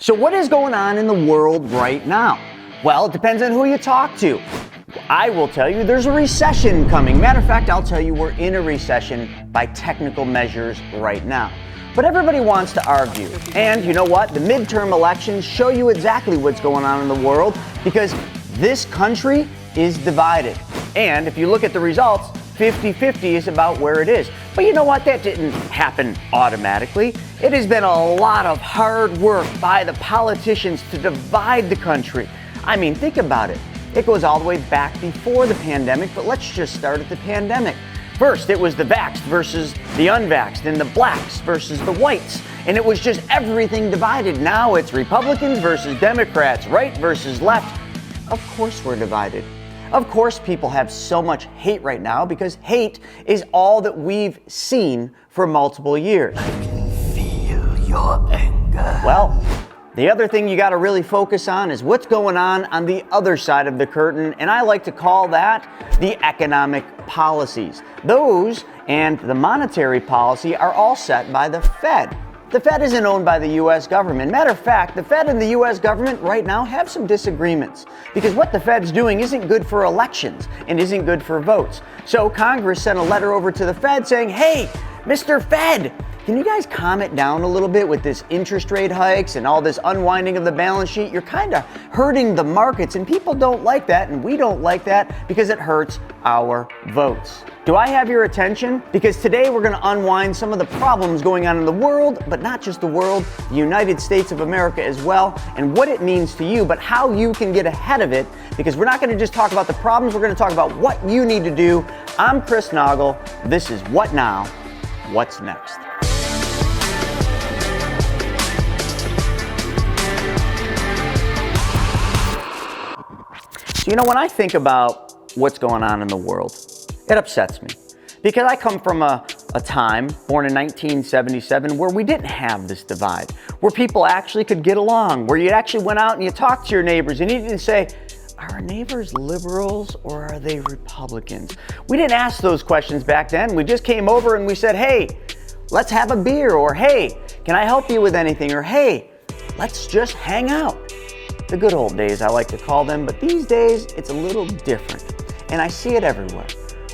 So what is going on in the world right now? Well, it depends on who you talk to. I will tell you there's a recession coming. Matter of fact, I'll tell you we're in a recession by technical measures right now. But everybody wants to argue. And you know what? The midterm elections show you exactly what's going on in the world because this country is divided. And if you look at the results, 50-50 is about where it is. But you know what? That didn't happen automatically. It has been a lot of hard work by the politicians to divide the country. I mean, think about it. It goes all the way back before the pandemic, but let's just start at the pandemic. First, it was the vaxxed versus the unvaxxed, and the blacks versus the whites, and it was just everything divided. Now it's Republicans versus Democrats, right versus left. Of course we're divided. Of course people have so much hate right now because hate is all that we've seen for multiple years. I can feel your anger. Well, the other thing you got to really focus on is what's going on the other side of the curtain, and I like to call that the economic policies. Those and the monetary policy are all set by the Fed. The Fed isn't owned by the U.S. government. Matter of fact, the Fed and the U.S. government right now have some disagreements because what the Fed's doing isn't good for elections and isn't good for votes. So Congress sent a letter over to the Fed saying, hey, Mr. Fed, can you guys calm it down a little bit with this interest rate hikes and all this unwinding of the balance sheet? You're kind of hurting the markets, and people don't like that, and we don't like that because it hurts our votes. Do I have your attention? Because today we're going to unwind some of the problems going on in the world, but not just the world, the United States of America as well, and what it means to you, but how you can get ahead of it, because we're not going to just talk about the problems, we're going to talk about what you need to do. I'm Chris Naugle. This is What Now? What's Next? So, you know, when I think about what's going on in the world, it upsets me because I come from a time, born in 1977, where we didn't have this divide, where people actually could get along, where you actually went out and you talked to your neighbors and you didn't say, are our neighbors liberals or are they Republicans? We didn't ask those questions back then. We just came over and we said, hey, let's have a beer, or hey, can I help you with anything, or hey, let's just hang out. The good old days, I like to call them, but these days it's a little different. And I see it everywhere.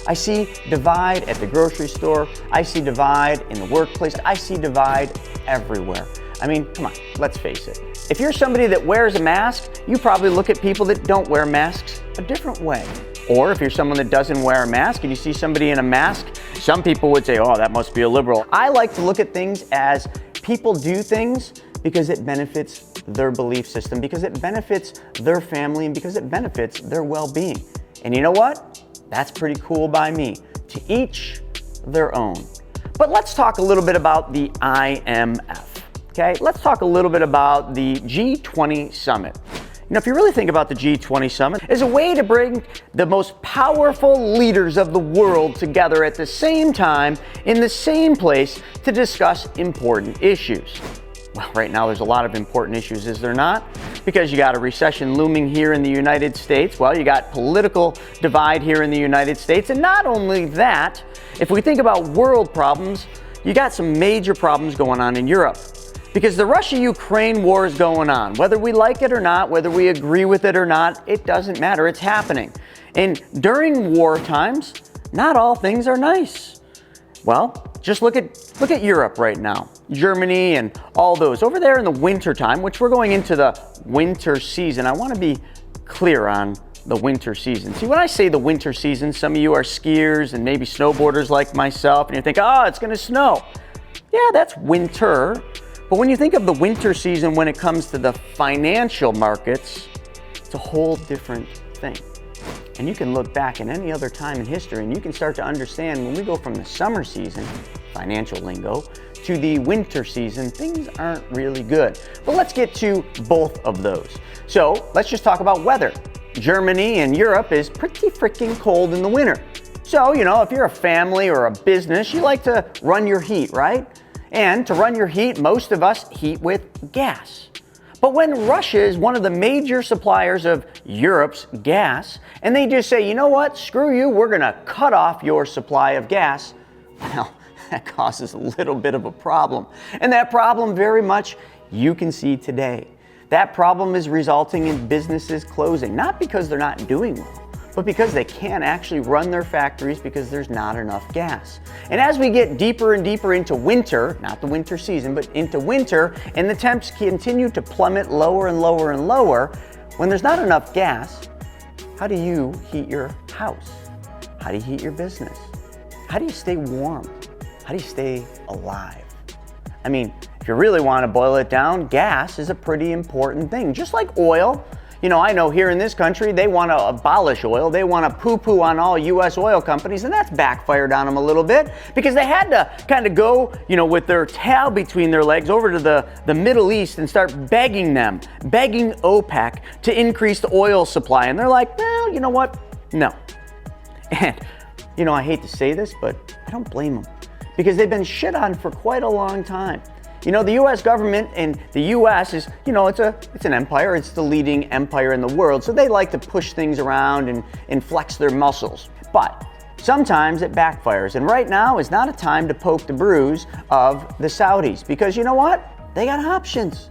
I see divide at the grocery store. I see divide in the workplace. I see divide everywhere. I mean, come on, let's face it. If you're somebody that wears a mask, you probably look at people that don't wear masks a different way. Or if you're someone that doesn't wear a mask and you see somebody in a mask, some people would say, oh, that must be a liberal. I like to look at things as people do things because it benefits their belief system, because it benefits their family, and because it benefits their well-being. And you know what? That's pretty cool by me. To each their own. But let's talk a little bit about the IMF, okay? Let's talk a little bit about the G20 summit. You know, if you really think about the G20 summit, it's a way to bring the most powerful leaders of the world together at the same time in the same place to discuss important issues. Well, right now there's a lot of important issues, is there not? Because you got a recession looming here in the United States. Well, you got political divide here in the United States. And not only that, if we think about world problems, you got some major problems going on in Europe. Because the Russia-Ukraine war is going on. Whether we like it or not, whether we agree with it or not, it doesn't matter. It's happening. And during war times, not all things are nice. Well, just look at Europe right now. Germany and all those. Over there in the winter time, which we're going into the winter season, I want to be clear on the winter season. See, when I say the winter season, some of you are skiers and maybe snowboarders like myself, and you think, oh, it's going to snow. Yeah, that's winter. But when you think of the winter season when it comes to the financial markets, it's a whole different thing. And you can look back at any other time in history and you can start to understand when we go from the summer season, financial lingo, to the winter season, things aren't really good. But let's get to both of those. So let's just talk about weather. Germany and Europe is pretty freaking cold in the winter. So, you know, if you're a family or a business, you like to run your heat, right? And to run your heat, most of us heat with gas. But when Russia is one of the major suppliers of Europe's gas, and they just say, you know what, screw you, we're gonna cut off your supply of gas, well, that causes a little bit of a problem. And that problem very much you can see today. That problem is resulting in businesses closing, not because they're not doing well, but because they can't actually run their factories because there's not enough gas. And as we get deeper and deeper into winter, not the winter season, but into winter, and the temps continue to plummet lower and lower and lower, when there's not enough gas, how do you heat your house? How do you heat your business? How do you stay warm? How do you stay alive? I mean, if you really want to boil it down, gas is a pretty important thing, just like oil. You know, I know here in this country, they want to abolish oil. They want to poo-poo on all U.S. oil companies, and that's backfired on them a little bit because they had to kind of go, you know, with their tail between their legs over to the Middle East and start begging OPEC to increase the oil supply. And they're like, well, you know what? No. And, you know, I hate to say this, but I don't blame them because they've been shit on for quite a long time. You know, the U.S. government and the U.S. is, you know, it's an empire. It's the leading empire in the world. So they like to push things around and flex their muscles. But sometimes it backfires. And right now is not a time to poke the bruise of the Saudis because you know what? They got options.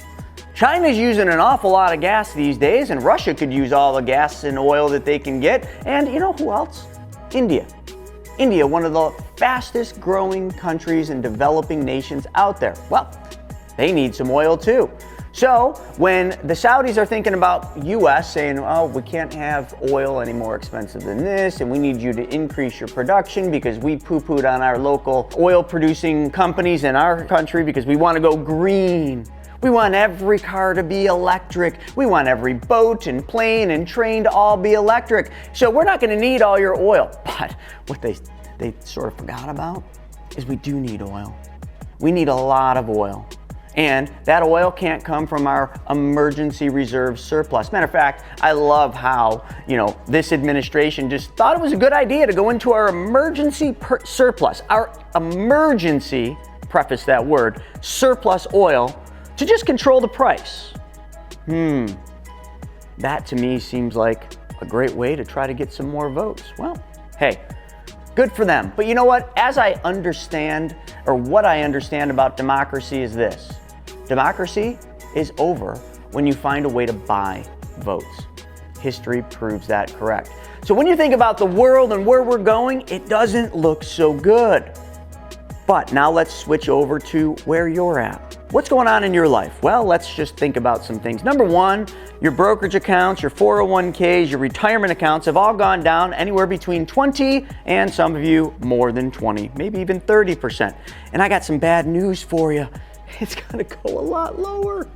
China's using an awful lot of gas these days, and Russia could use all the gas and oil that they can get. And you know who else? India. India, one of the fastest growing countries and developing nations out there. Well, they need some oil too. So when the Saudis are thinking about US saying, oh, we can't have oil any more expensive than this, and we need you to increase your production because we poo-pooed on our local oil producing companies in our country because we want to go green. We want every car to be electric. We want every boat and plane and train to all be electric. So we're not going to need all your oil. But what they sort of forgot about is we do need oil. We need a lot of oil. And that oil can't come from our emergency reserve surplus. Matter of fact, I love how, you know, this administration just thought it was a good idea to go into our emergency surplus, our emergency, preface that word, surplus oil, to just control the price. That to me seems like a great way to try to get some more votes. Well, hey, good for them. But you know what? As I understand, or what I understand about democracy is this. Democracy is over when you find a way to buy votes. History proves that correct. So when you think about the world and where we're going, it doesn't look so good. But now let's switch over to where you're at. What's going on in your life? Well, let's just think about some things. Number one, your brokerage accounts, your 401ks, your retirement accounts have all gone down anywhere between 20 and some of you more than 20, maybe even 30%. And I got some bad news for you. It's gonna go a lot lower.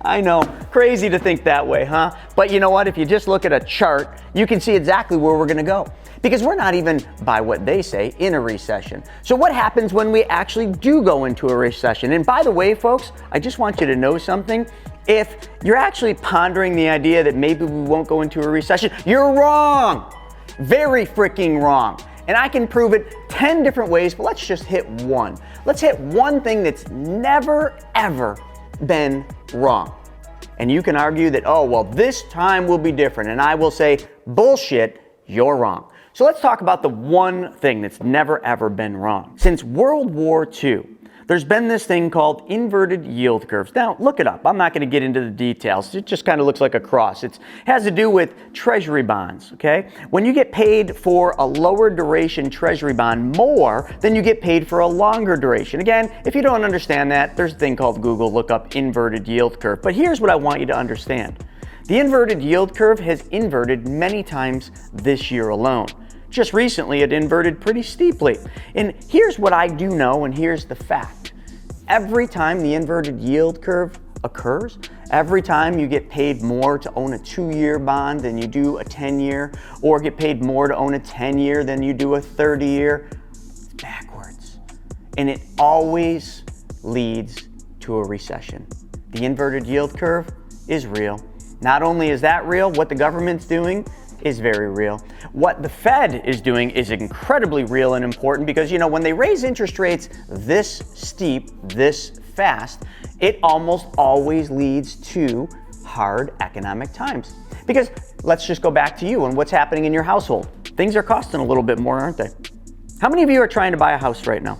I know, crazy to think that way, huh? But you know what? If you just look at a chart, you can see exactly where we're gonna go. Because we're not even, by what they say, in a recession. So what happens when we actually do go into a recession? And by the way, folks, I just want you to know something. If you're actually pondering the idea that maybe we won't go into a recession, you're wrong. Very freaking wrong. And I can prove it 10 different ways, but let's just hit one. Let's hit one thing that's never, ever been wrong. And you can argue that, oh, well, this time will be different. And I will say, bullshit, you're wrong. So let's talk about the one thing that's never ever been wrong. Since World War II, there's been this thing called inverted yield curves. Now, look it up. I'm not going to get into the details. It just kind of looks like a cross. It has to do with treasury bonds, okay? When you get paid for a lower duration treasury bond more than you get paid for a longer duration. Again, if you don't understand that, there's a thing called Google. Look up inverted yield curve. But here's what I want you to understand. The inverted yield curve has inverted many times this year alone. Just recently, it inverted pretty steeply. And here's what I do know, and here's the fact. Every time the inverted yield curve occurs, every time you get paid more to own a 2-year bond than you do a 10-year, or get paid more to own a 10-year than you do a 30-year, it's backwards. And it always leads to a recession. The inverted yield curve is real. Not only is that real, what the government's doing is very real. What the Fed is doing is incredibly real and important because, you know, when they raise interest rates this steep, this fast, it almost always leads to hard economic times. Because let's just go back to you and what's happening in your household. Things are costing a little bit more, aren't they? How many of you are trying to buy a house right now?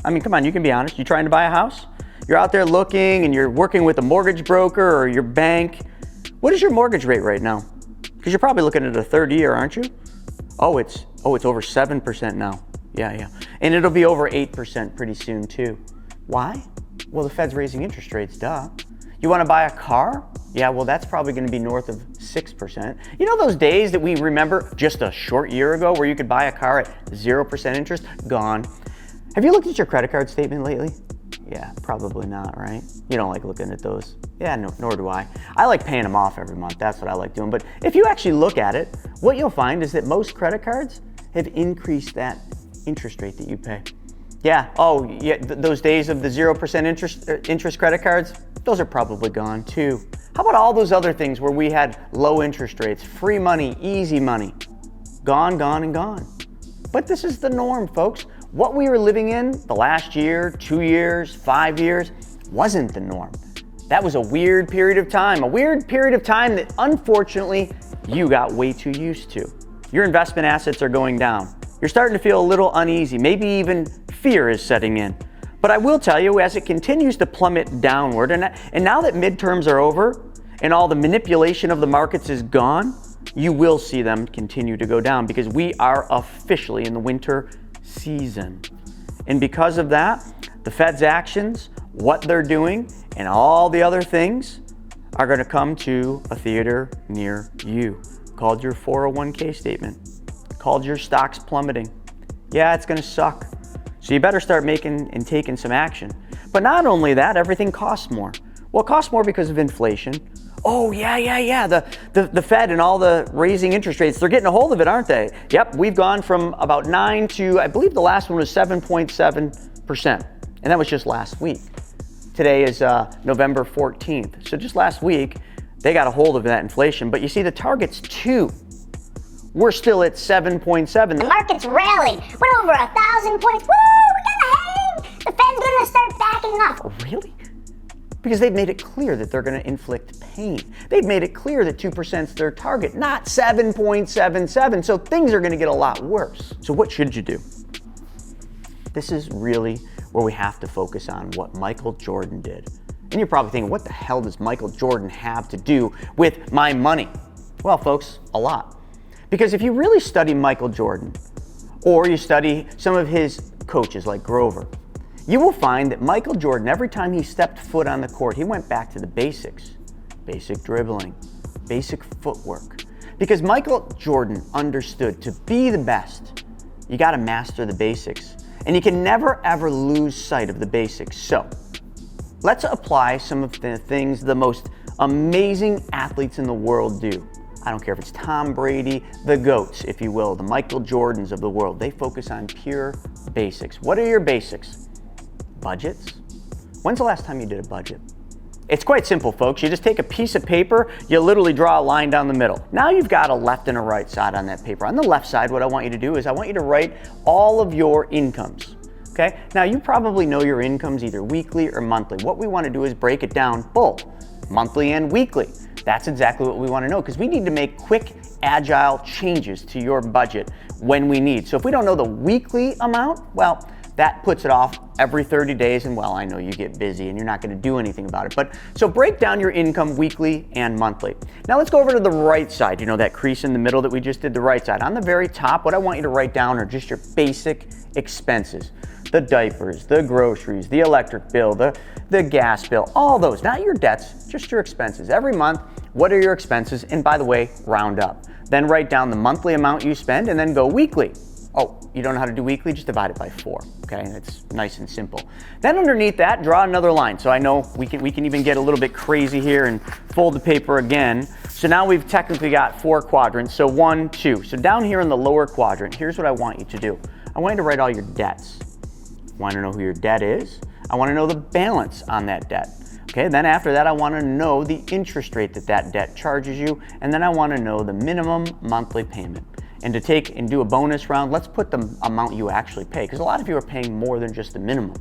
I mean, come on, you can be honest. You trying to buy a house? You're out there looking and you're working with a mortgage broker or your bank. What is your mortgage rate right now? Because you're probably looking at a 30-year, aren't you? Oh, it's over 7% now. Yeah. And it'll be over 8% pretty soon too. Why? Well, the Fed's raising interest rates, duh. You want to buy a car? Yeah, well, that's probably going to be north of 6%. You know those days that we remember just a short year ago where you could buy a car at 0% interest? Gone. Have you looked at your credit card statement lately? Yeah, probably not, right? You don't like looking at those. Yeah, no, nor do I. I like paying them off every month. That's what I like doing. But if you actually look at it, what you'll find is that most credit cards have increased that interest rate that you pay. Yeah, those days of the 0% interest credit cards, those are probably gone too. How about all those other things where we had low interest rates, free money, easy money? Gone, and gone. But this is the norm, folks. What we were living in the last year, 2 years, 5 years, wasn't the norm. That was a weird period of time that unfortunately you got way too used to. Your investment assets are going down. You're starting to feel a little uneasy, maybe even fear is setting in. But I will tell you, as it continues to plummet downward, and now that midterms are over and all the manipulation of the markets is gone, you will see them continue to go down because we are officially in the winter season. And because of that, the Fed's actions, what they're doing, and all the other things are going to come to a theater near you, called your 401k statement, called your stocks plummeting. Yeah, it's going to suck. So you better start making and taking some action. But not only that, everything costs more. Well, it costs more because of inflation. Oh, yeah. The Fed and all the raising interest rates, they're getting a hold of it, aren't they? Yep, we've gone from about 9 to, I believe the last one was 7.7%. And that was just last week. Today is November 14th. So just last week, they got a hold of that inflation. But you see, the target's 2. We're still at 7.7. The market's rallied. Went over 1,000 points. Woo! We got the hang! The Fed's gonna start backing off. Really? Because they've made it clear that they're gonna inflict pain. They've made it clear that 2% is their target, not 7.77. So things are gonna get a lot worse. So what should you do? This is really where we have to focus on what Michael Jordan did. And you're probably thinking, what the hell does Michael Jordan have to do with my money? Well, folks, a lot. Because if you really study Michael Jordan, or you study some of his coaches like Grover, you will find that Michael Jordan, every time he stepped foot on the court, he went back to the basics. Basic dribbling, basic footwork. Because Michael Jordan understood to be the best, you gotta master the basics. And you can never ever lose sight of the basics. So, let's apply some of the things the most amazing athletes in the world do. I don't care if it's Tom Brady, the GOATs, if you will, the Michael Jordans of the world. They focus on pure basics. What are your basics? Budgets. When's the last time you did a budget? It's quite simple, folks. You just take a piece of paper, you literally draw a line down the middle. Now you've got a left and a right side on that paper. On the left side, what I want you to do is I want you to write all of your incomes. Okay? Now you probably know your incomes either weekly or monthly. What we want to do is break it down both, monthly and weekly. That's exactly what we want to know because we need to make quick, agile changes to your budget when we need. So if we don't know the weekly amount, well, that puts it off every 30 days and well, I know you get busy and you're not going to do anything about it. But so break down your income weekly and monthly. Now let's go over to the right side. You know that crease in the middle that we just did, the right side. On the very top, what I want you to write down are just your basic expenses. The diapers, the groceries, the electric bill, the gas bill, all those, not your debts, just your expenses. Every month, what are your expenses? And by the way, round up. Then write down the monthly amount you spend and then go weekly. Oh, you don't know how to do weekly? Just divide it by 4, okay? And it's nice and simple. Then underneath that, draw another line. So I know we can even get a little bit crazy here and fold the paper again. So now we've technically got 4 quadrants. So 1, 2. So down here in the lower quadrant, here's what I want you to do. I want you to write all your debts. Want to know who your debt is? I want to know the balance on that debt. Okay, then after that, I want to know the interest rate that debt charges you, and then I want to know the minimum monthly payment. And to take and do a bonus round, let's put the amount you actually pay, because a lot of you are paying more than just the minimum.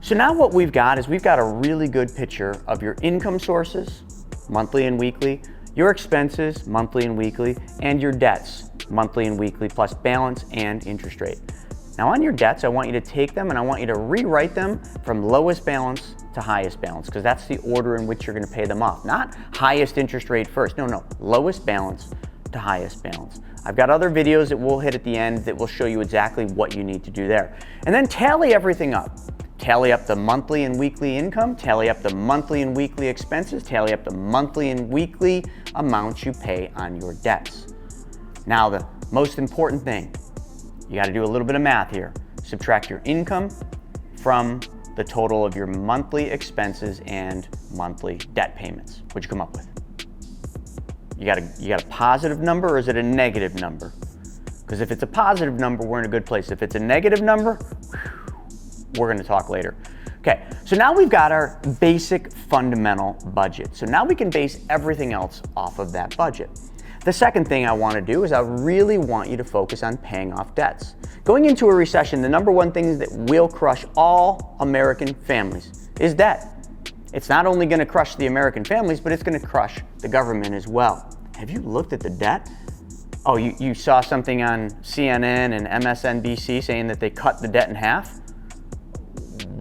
So now what we've got is we've got a really good picture of your income sources, monthly and weekly, your expenses, monthly and weekly, and your debts, monthly and weekly, plus balance and interest rate. Now on your debts, I want you to take them and I want you to rewrite them from lowest balance to highest balance, because that's the order in which you're going to pay them off. Not highest interest rate first. No, lowest balance to highest balance. I've got other videos that we'll hit at the end that will show you exactly what you need to do there. And then tally everything up. Tally up the monthly and weekly income, tally up the monthly and weekly expenses, tally up the monthly and weekly amounts you pay on your debts. Now, the most important thing, you got to do a little bit of math here. Subtract your income from the total of your monthly expenses and monthly debt payments. What'd you come up with? You got a positive number, or is it a negative number? Because if it's a positive number, we're in a good place. If it's a negative number, we're going to talk later. Okay, so now we've got our basic fundamental budget. So now we can base everything else off of that budget. The second thing I want to do is I really want you to focus on paying off debts. Going into a recession, the number one thing that will crush all American families is debt. It's not only going to crush the American families, but it's going to crush the government as well. Have you looked at the debt? Oh, you saw something on CNN and MSNBC saying that they cut the debt in half?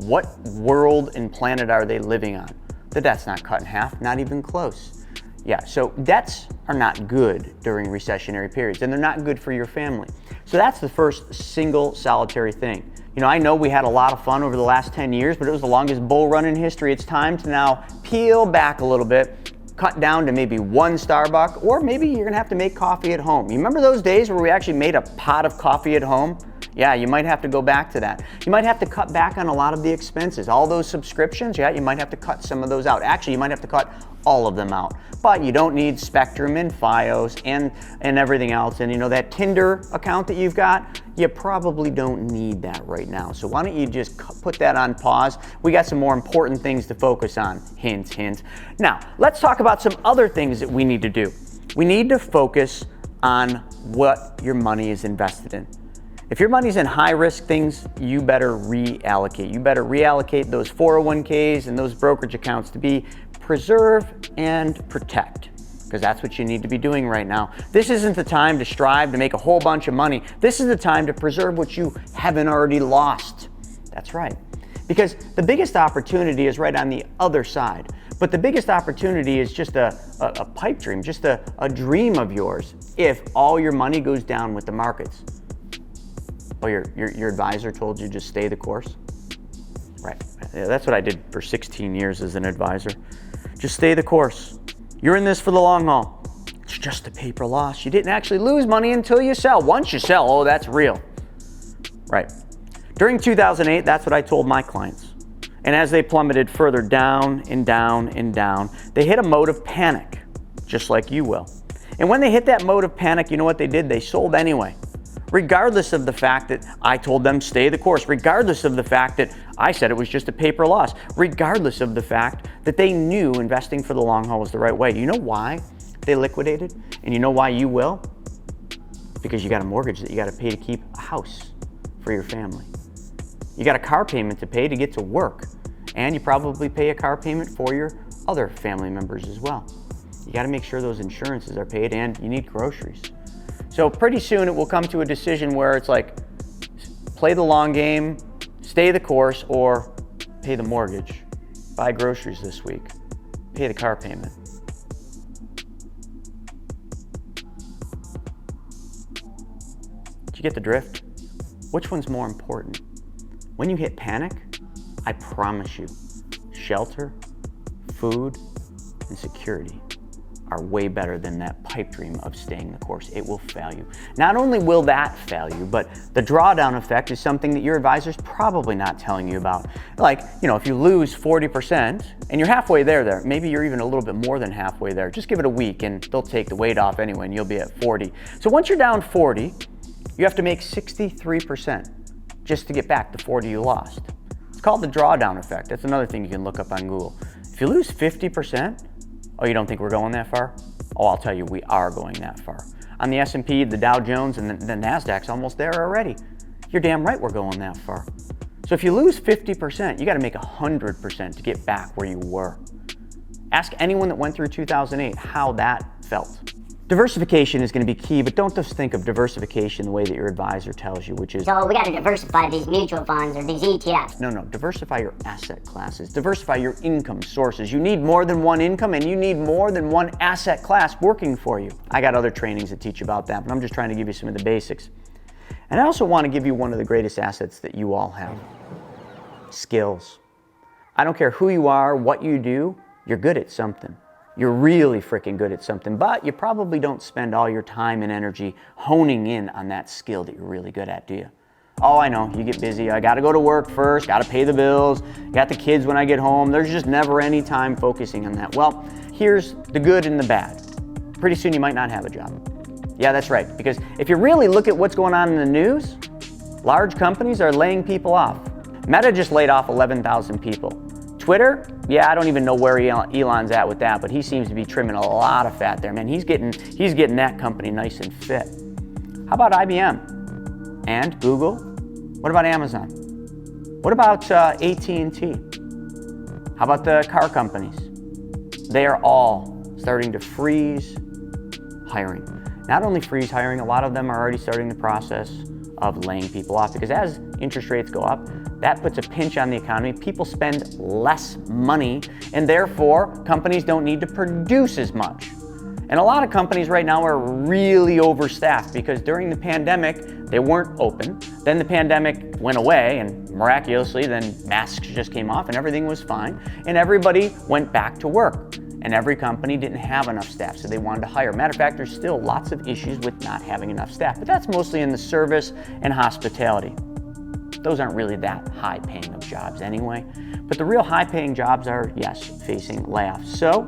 What world and planet are they living on? The debt's not cut in half, not even close. Yeah, so debts are not good during recessionary periods, and they're not good for your family. So that's the first single solitary thing. You know, I know we had a lot of fun over the last 10 years, but it was the longest bull run in history. It's time to now peel back a little bit, cut down to maybe one Starbucks, or maybe you're gonna have to make coffee at home. You remember those days where we actually made a pot of coffee at home? Yeah, you might have to go back to that. You might have to cut back on a lot of the expenses. All those subscriptions, yeah, you might have to cut some of those out. Actually, you might have to cut all of them out. But you don't need Spectrum and Fios and everything else. And you know, that Tinder account that you've got, you probably don't need that right now. So why don't you just put that on pause? We got some more important things to focus on. Hint, hint. Now, let's talk about some other things that we need to do. We need to focus on what your money is invested in. If your money's in high-risk things, you better reallocate. You better reallocate those 401ks and those brokerage accounts to be preserve and protect, because that's what you need to be doing right now. This isn't the time to strive to make a whole bunch of money. This is the time to preserve what you haven't already lost. That's right. Because the biggest opportunity is right on the other side. But the biggest opportunity is just a pipe dream, just a dream of yours if all your money goes down with the markets. Oh, your advisor told you just stay the course? Right. Yeah, that's what I did for 16 years as an advisor. Just stay the course. You're in this for the long haul. It's just a paper loss. You didn't actually lose money until you sell. Once you sell, oh, that's real. Right. During 2008, that's what I told my clients. And as they plummeted further down and down and down, they hit a mode of panic, just like you will. And when they hit that mode of panic, you know what they did? They sold anyway. Regardless of the fact that I told them stay the course, regardless of the fact that I said it was just a paper loss, regardless of the fact that they knew investing for the long haul was the right way. You know why they liquidated? And you know why you will? Because you got a mortgage that you got to pay to keep a house for your family. You got a car payment to pay to get to work. And you probably pay a car payment for your other family members as well. You got to make sure those insurances are paid, and you need groceries. So pretty soon it will come to a decision where it's like, play the long game, stay the course, or pay the mortgage, buy groceries this week, pay the car payment. Did you get the drift? Which one's more important? When you hit panic, I promise you, shelter, food, and security are way better than that pipe dream of staying the course. It will fail you. Not only will that fail you, but the drawdown effect is something that your advisor's probably not telling you about. Like, you know, if you lose 40% and you're halfway there, maybe you're even a little bit more than halfway there, just give it a week and they'll take the weight off anyway and you'll be at 40. So once you're down 40, you have to make 63% just to get back the 40 you lost. It's called the drawdown effect. That's another thing you can look up on Google. If you lose 50%, oh, you don't think we're going that far? Oh, I'll tell you, we are going that far. On the S&P, the Dow Jones, and the NASDAQ's almost there already. You're damn right we're going that far. So if you lose 50%, you got to make 100% to get back where you were. Ask anyone that went through 2008 how that felt. Diversification is going to be key, but don't just think of diversification the way that your advisor tells you, which is, So we got to diversify these mutual funds or these ETFs. no, diversify your asset classes, diversify your income sources. You need more than one income and you need more than one asset class working for you. I got other trainings that teach about that, but I'm just trying to give you some of the basics. And I also want to give you one of the greatest assets that you all have, skills. I don't care who you are, what you do, you're good at something. You're really freaking good at something, but you probably don't spend all your time and energy honing in on that skill that you're really good at, do you? Oh, I know, you get busy. I gotta go to work first, gotta pay the bills, got the kids when I get home. There's just never any time focusing on that. Well, here's the good and the bad. Pretty soon you might not have a job. Yeah, that's right, because if you really look at what's going on in the news, large companies are laying people off. Meta just laid off 11,000 people. Twitter, yeah, I don't even know where Elon's at with that, but he seems to be trimming a lot of fat there, man. He's getting that company nice and fit. How about IBM and Google? What about Amazon? What about AT&T? How about the car companies? They are all starting to freeze hiring. Not only freeze hiring, a lot of them are already starting the process of laying people off, because as interest rates go up, that puts a pinch on the economy. People spend less money, and therefore companies don't need to produce as much. And a lot of companies right now are really overstaffed because during the pandemic, they weren't open. Then the pandemic went away, and miraculously, then masks just came off and everything was fine. And everybody went back to work. And every company didn't have enough staff, so they wanted to hire. Matter of fact, there's still lots of issues with not having enough staff, but that's mostly in the service and hospitality. Those aren't really that high paying of jobs anyway. But the real high paying jobs are, yes, facing layoffs. So,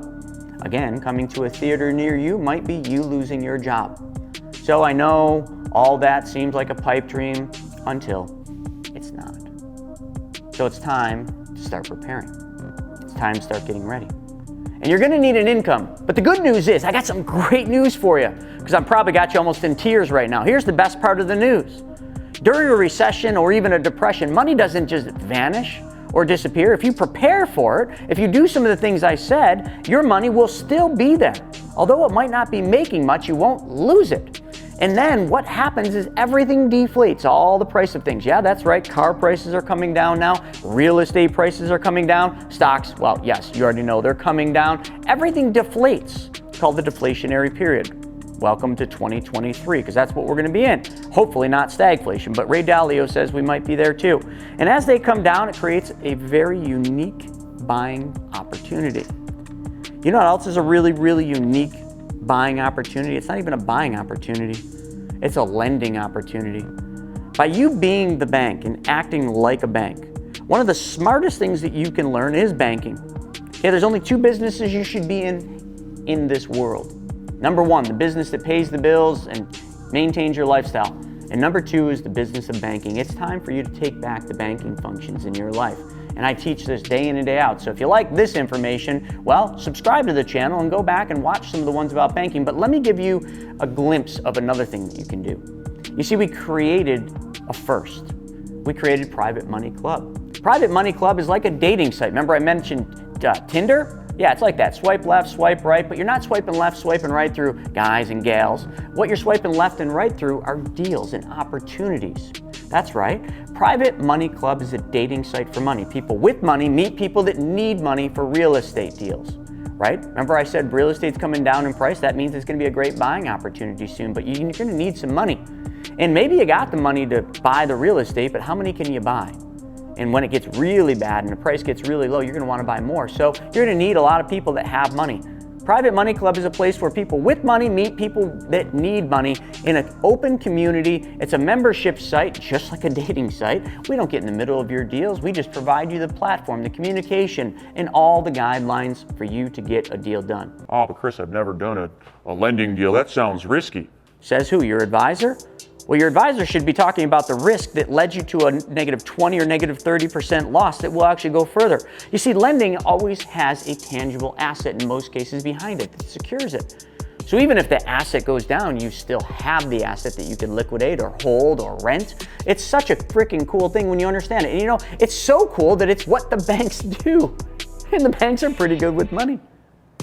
again, coming to a theater near you might be you losing your job. So I know all that seems like a pipe dream until it's not. So it's time to start preparing. It's time to start getting ready. And you're gonna need an income. But the good news is, I got some great news for you, because I've probably got you almost in tears right now. Here's the best part of the news. During a recession or even a depression, money doesn't just vanish or disappear. If you prepare for it, if you do some of the things I said, your money will still be there. Although it might not be making much, you won't lose it. And then what happens is everything deflates, all the price of things. Yeah, that's right, car prices are coming down now, real estate prices are coming down, stocks, well, yes, you already know they're coming down. Everything deflates. It's called the deflationary period. Welcome to 2023, because that's what we're gonna be in. Hopefully not stagflation, but Ray Dalio says we might be there too. And as they come down, it creates a very unique buying opportunity. You know what else is a really, really unique buying opportunity? It's not even a buying opportunity, it's a lending opportunity. By you being the bank and acting like a bank, one of the smartest things that you can learn is banking. Yeah, there's only two businesses you should be in this world. Number one, the business that pays the bills and maintains your lifestyle. And number two is the business of banking. It's time for you to take back the banking functions in your life. And I teach this day in and day out. So if you like this information, well, subscribe to the channel and go back and watch some of the ones about banking. But let me give you a glimpse of another thing that you can do. You see, we created a first. We created Private Money Club. Private Money Club is like a dating site. Remember I mentioned Tinder? Yeah, it's like that. Swipe left, swipe right, but you're not swiping left, swiping right through guys and gals. What you're swiping left and right through are deals and opportunities. That's right. Private Money Club is a dating site for money. People with money meet people that need money for real estate deals, right? Remember I said real estate's coming down in price? That means it's gonna be a great buying opportunity soon, but you're gonna need some money. And maybe you got the money to buy the real estate, but how many can you buy? And when it gets really bad and the price gets really low, you're gonna wanna buy more. So you're gonna need a lot of people that have money. Private Money Club is a place where people with money meet people that need money in an open community. It's a membership site, just like a dating site. We don't get in the middle of your deals. We just provide you the platform, the communication, and all the guidelines for you to get a deal done. Oh, but Chris, I've never done a lending deal. That sounds risky. Says who, your advisor? Well, your advisor should be talking about the risk that led you to a negative 20 or negative 30% loss that will actually go further. You see, lending always has a tangible asset in most cases behind it that secures it. So even if the asset goes down, you still have the asset that you can liquidate or hold or rent. It's such a freaking cool thing when you understand it. And you know, it's so cool that it's what the banks do. And the banks are pretty good with money.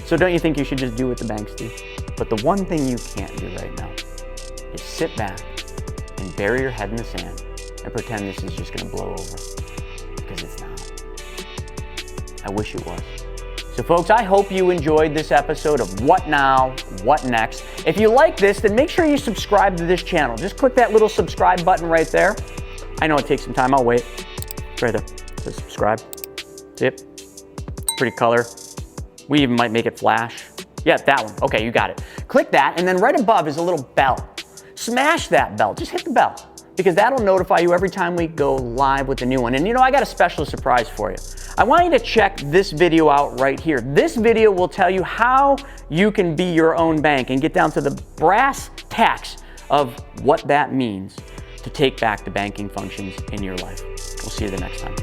So don't you think you should just do what the banks do? But the one thing you can't do right now is sit back and bury your head in the sand and pretend this is just gonna blow over, because it's not. I wish it was. So folks, I hope you enjoyed this episode of What Now, What Next. If you like this, then make sure you subscribe to this channel. Just click that little subscribe button right there. I know it takes some time, I'll wait. It's right there, so subscribe. See it? Pretty color. We even might make it flash. Yeah, that one. Okay, you got it. Click that, and then right above is a little bell. Smash that bell, just hit the bell, because that'll notify you every time we go live with a new one. And you know, I got a special surprise for you. I want you to check this video out right here. This video will tell you how you can be your own bank and get down to the brass tacks of what that means to take back the banking functions in your life. We'll see you the next time.